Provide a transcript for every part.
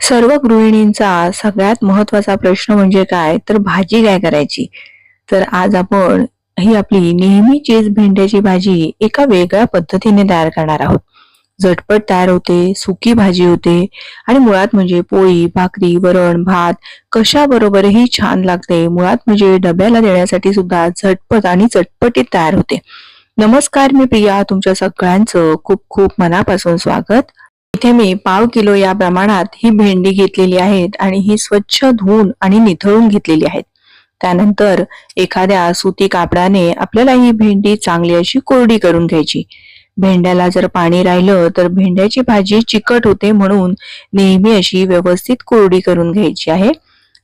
सर्व गृहिणींचा सगळ्यात महत्वाचा प्रश्न म्हणजे काय तर भाजी काय करायची. तर आज आपण ही आपली नेहमीचीच भेंड्याची भाजी एका वेगळ्या पद्धतीने तयार करणार आहोत. झटपट तयार होते, सुकी भाजी होते आणि मुळात म्हणजे पोळी, भाकरी, वरण, भात कशाबरोबरही छान लागते. मुळात म्हणजे डब्याला देण्यासाठी सुद्धा झटपट आणि चटपटीत तयार होते. नमस्कार, मी प्रिया. तुमच्या सगळ्यांचं खूप खूप मनापासून स्वागत. इथे मी पाव किलो या प्रमाणात ही भेंडी घेतलेली आहेत आणि ही स्वच्छ धुवून आणि निथळून घेतलेली आहेत. त्यानंतर एखाद्या सुती कापडाने आपल्याला ही भेंडी चांगली अशी कोरडी करून घ्यायची. भेंड्याला जर पाणी राहिलं तर भेंड्याची भाजी चिकट होते, म्हणून नेहमी अशी व्यवस्थित कोरडी करून घ्यायची आहे.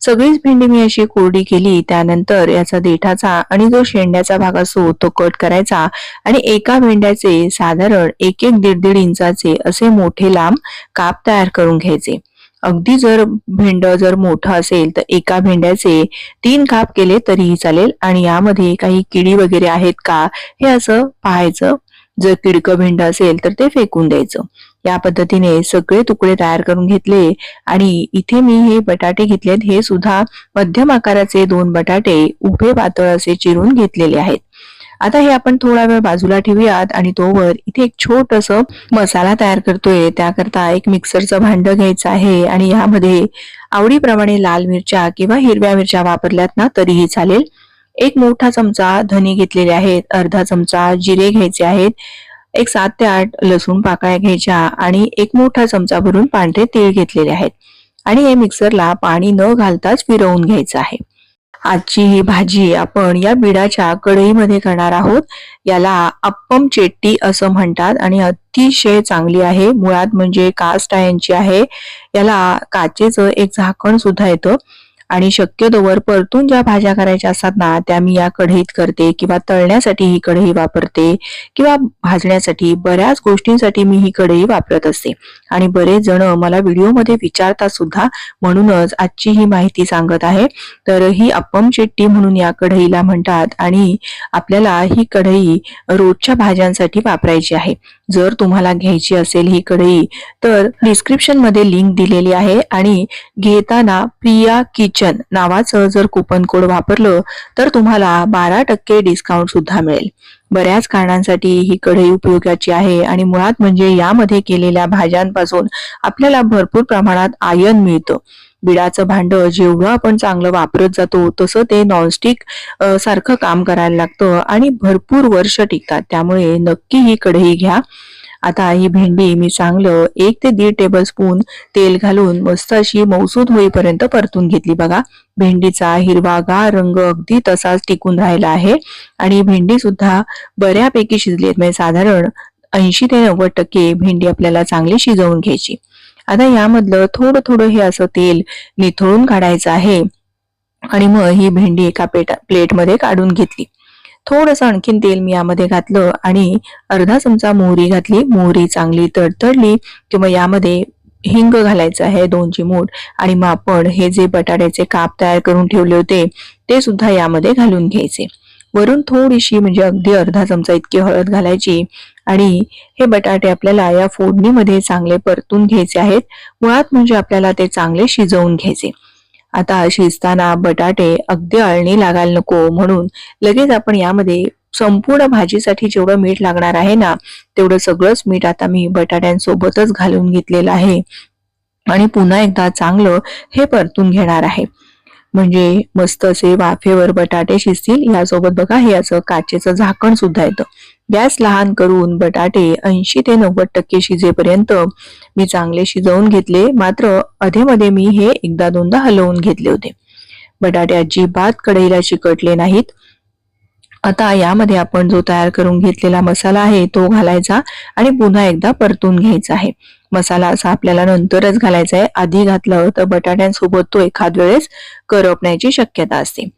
सगळीच भेंडी मी अशी कोरडी केली. त्यानंतर याचा देठाचा आणि जो शेंड्याचा भाग असतो तो कट करायचा आणि एका भेंड्याचे साधारण 1-1 इंचाचे असे मोठे लांब काप तयार करून घ्यायचे. अगदी जर भेंड जर मोठं असेल तर एका भेंड्याचे 3 काप केले तरीही चालेल आणि यामध्ये काही किडी वगैरे आहेत का हे असं पाहायचं. जर किडकं भेंड असेल तर ते फेकून द्यायचं. या पद्धतीने सगळे तुकडे तयार करून घेतले आणि इथे मी हे बटाटे घेतलेत. हे सुद्धा मध्यम आकाराचे 2 बटाटे उभे पातळ असे चिरून घेतलेले आहेत. आता हे आपण थोडा वेळ बाजूला ठेवूयात आणि तोवर इथे एक छोटंसं मसाला तयार करतोय. त्याकरता एक मिक्सरचं भांड घ्यायचं आहे आणि यामध्ये आवडीप्रमाणे लाल मिरच्या किंवा हिरव्या मिरच्या वापरल्यात ना तरीही चालेल. एक मोठा चमचा धने घेतलेले आहेत, अर्धा चमचा जिरे घ्यायचे आहेत, एक 7 ते 8 लसूण पाकळ्या घ्यायच्या आणि एक मोठा चमचा भरून पांढरे तीळ घेतलेले आहेत आणि हे मिक्सरला पाणी न घालताच फिरवून घ्यायचं आहे. आजची ही भाजी आपण या बिडाच्या कढईमध्ये करणार आहोत. याला अप्पम चेट्टी असं म्हणतात आणि अतिशय चांगली आहे. मुळात म्हणजे कास्ट आयर्नची आहे. याला काचेचं एक झाकण सुद्धा येतं आणि शक्यतोवर परतून ज्या भाज्या करायच्या असतात ना त्या मी या कढईत करते किंवा तळण्यासाठी ही कढई वापरते किंवा भाजण्यासाठी बऱ्याच गोष्टींसाठी मी ही कढई वापरत असते. आणि बरेच जण मला व्हिडिओमध्ये विचारतात सुद्धा, म्हणूनच आजची ही माहिती सांगत आहे. तर ही अप्पम चेट्टी म्हणून या कढईला म्हणतात आणि आपल्याला ही कढई रोजच्या भाज्यांसाठी वापरायची आहे. जर तुम्हाला घ्यायची असेल ही कढई तर डिस्क्रिप्शन मध्ये लिंक दिलेली आहे आणि घेताना प्रिया किचन नावाचं जर कुपन कोड वापरलं तर तुम्हाला 12% डिस्काउंट सुद्धा मिळेल. बऱ्याच कारणांसाठी ही कढई उपयोगाची आहे आणि मुळात म्हणजे यामध्ये केलेल्या भाज्यांपासून आपल्याला भरपूर प्रमाणात आयर्न मिळतं. बिडाचं भांड जेवढं आपण चांगलं वापरत जातो तसं ते नॉनस्टिक सारखं काम करायला लागतं आणि भरपूर वर्ष टिकतात. त्यामुळे नक्की ही कढई घ्या. आता ही भेंडी मी चांगलं 1 ते 1.5 टेबलस्पून तेल घालून मस्त अशी मऊसूद होईपर्यंत परतून घेतली. बघा, भेंडीचा हिरवागार रंग अगदी तसाच टिकून राहिला आहे आणि भेंडी सुद्धा बऱ्यापैकी शिजली आहेत. म्हणजे साधारण 80 ते 90% भेंडी आपल्याला चांगली शिजवून घ्यायची. आता यामधलं थोडं थोडं हे असं तेल निथळून काढायचं आहे आणि मग ही भेंडी एका प्लेटमध्ये काढून घेतली. थोडंसं आणखीन तेल मी यामध्ये घातलं आणि अर्धा चमचा मोहरी घातली. मोहरी चांगली तडतडली की मग यामध्ये हिंग घालायचं आहे 2 चिमूट आणि मग आपण हे जे बटाट्याचे काप तयार करून ठेवले होते ते सुद्धा यामध्ये घालून घ्यायचे. वरून थोडीशी म्हणजे अगदी अर्धा चमचा इतकी हळद घालायची आणि हे बटाटे आपल्याला या फोडणीमध्ये चांगले परतून घ्यायचे आहेत. मुळात म्हणजे आपल्याला ते चांगले शिजवून घ्यायचे. आता शिजताना बटाटे अगदी अळणी लागायला नको म्हणून लगेच आपण यामध्ये संपूर्ण भाजीसाठी जेवढं मीठ लागणार आहे ना तेवढं सगळंच मीठ आता मी बटाट्यांसोबतच घालून घेतलेलं आहे आणि पुन्हा एकदा चांगलं हे परतून घेणार आहे. म्हणजे मस्त असे वाफेवर बटाटे शिजतील. यासोबत बघा हे असं काचेचं झाकण सुद्धा येतं. गॅस लहान करून बटाटे 80 ते 90% शिजेपर्यंत मी चांगले शिजवून घेतले. मात्र अधेमध्ये मी हे एकदा दोनदा हलवून घेतले होते. बटाटे अजिबात कढईला चिकटले नाहीत. आता यामध्ये आपण जो तयार करून घेतलेला मसाला आहे तो घालायचा आणि पुन्हा एकदा परतून घ्यायचा आहे. मसाला असा आपल्याला नंतरच घालायचा आहे. आधी घातलं तर बटाट्यांसोबत तो एखाद वेळेस करपण्याची शक्यता असते.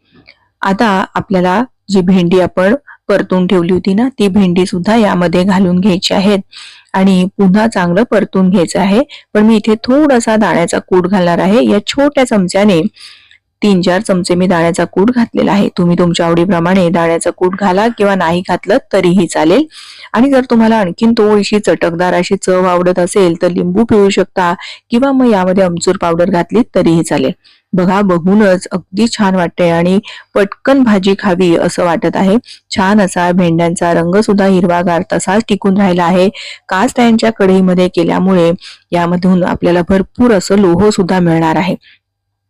आता आपल्याला जी भेंडी आपण परतून ठेवली होती ना ती भेंडी सुद्धा यामध्ये घालून घ्यायची आहेत आणि पुन्हा चांगलं परतून घ्यायचं आहे. पण मी इथे थोडासा दाण्याचा कूट घालणार आहे. या छोट्या चमच्याने 3-4 चमचे मी दाण्याचा कूट घातलेला आहे. तुम्ही तुमच्या आवडीप्रमाणे दाण्याचा कूट घाला किंवा नाही घातलं तरीही चालेल. आणि जर तुम्हाला आणखीन थोडीशी चटकदार अशी चव आवडत असेल तर लिंबू पिळू शकता किंवा मग यामध्ये आमचूर पावडर घातली तरीही चालेल. बघा, बघूनच अगदी छान वाटते आणि पटकन भाजी खावी असं वाटत आहे. छान असा भेंड्यांचा रंग सुद्धा हिरवागार तसाच टिकून राहिला आहे. कास्ट आयर्नच्या कढईमध्ये केल्यामुळे यामधून आपल्याला भरपूर असं लोह सुद्धा मिळणार आहे.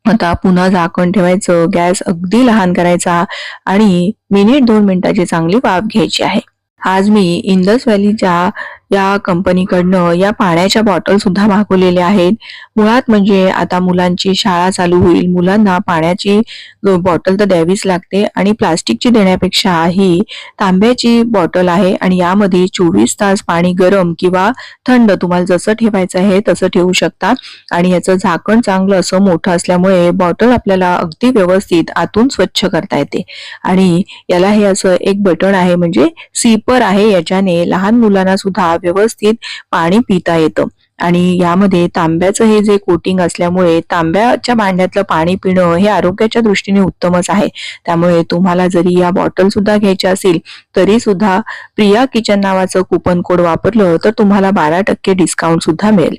आता पुन्हा झाकण ठेवायचं, गॅस अगदी लहान करायचा आणि 1-2 मिनिटाची चांगली वाफ घ्यायची आहे. आज मी इंडस व्हॅलीच्या या कंपनीकडनं या पाण्याच्या बॉटल सुद्धा मागवलेल्या आहेत. मुळात म्हणजे आता मुलांची शाळा चालू होईल, मुलांना पाण्याची बॉटल तर द्यावीच लागते आणि प्लास्टिकची देण्यापेक्षा ही तांब्याची बॉटल आहे आणि यामध्ये 24 तास पाणी गरम किंवा थंड तुम्हाला जसं ठेवायचं आहे तसं ठेवू शकता. आणि याचं झाकण चांगलं असं मोठं असल्यामुळे बॉटल आपल्याला अगदी व्यवस्थित आतून स्वच्छ करता येते. आणि याला हे असं एक बटन आहे, म्हणजे सीपर आहे, याच्याने लहान मुलांना सुद्धा व्यवस्थित पाणी पिता येतं. आणि यामध्ये तांब्याचं हे जे कोटिंग असल्यामुळे तांब्याच्या भांड्यातलं पाणी पिणं हे आरोग्याच्या दृष्टीने उत्तमच आहे. त्यामुळे तुम्हाला जरी या बॉटल सुद्धा घ्यायच्या असेल तरी सुद्धा प्रिया किचन नावाचं कुपन कोड वापरलं तर तुम्हाला 12% डिस्काउंट सुद्धा मिळेल.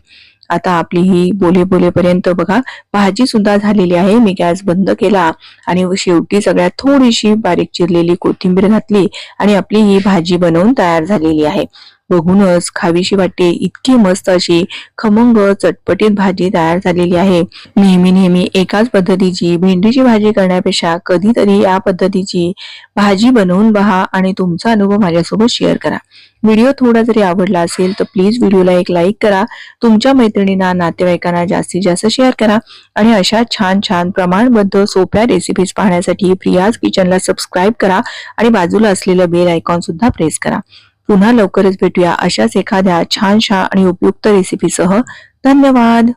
आता आपली ही बोलेपर्यंत बघा भाजी सुद्धा झालेली आहे. मी गॅस बंद केला आणि शेवटी सगळ्यात थोडीशी बारीक चिरलेली कोथिंबीर घातली आणि आपली ही भाजी बनवून तयार झालेली आहे. बघूनच खावीशी वाटते इतकी मस्त अशी खमंग चटपटीत भाजी तयार झालेली आहे. नेहमी एकाच पद्धतीची भेंडीची भाजी करण्यापेक्षा कधीतरी या पद्धतीची भाजी बनवून पहा आणि तुमचा अनुभव माझ्यासोबत शेअर करा. व्हिडिओ थोडा जरी आवडला असेल तर प्लीज व्हिडिओला एक लाईक करा. तुमच्या मैत्रिणींना, नातेवाईकांना जास्तीत जास्त शेअर करा. आणि अशा छान प्रमाणबद्ध सोप्या रेसिपीज पाहण्यासाठी प्रियाज किचनला सबस्क्राईब करा आणि बाजूला असलेलं बेल आयकॉन सुद्धा प्रेस करा. पुन्हा लवकरच भेटूया अशाच एखाद्या छानशा आणि उपयुक्त रेसिपीसह. धन्यवाद.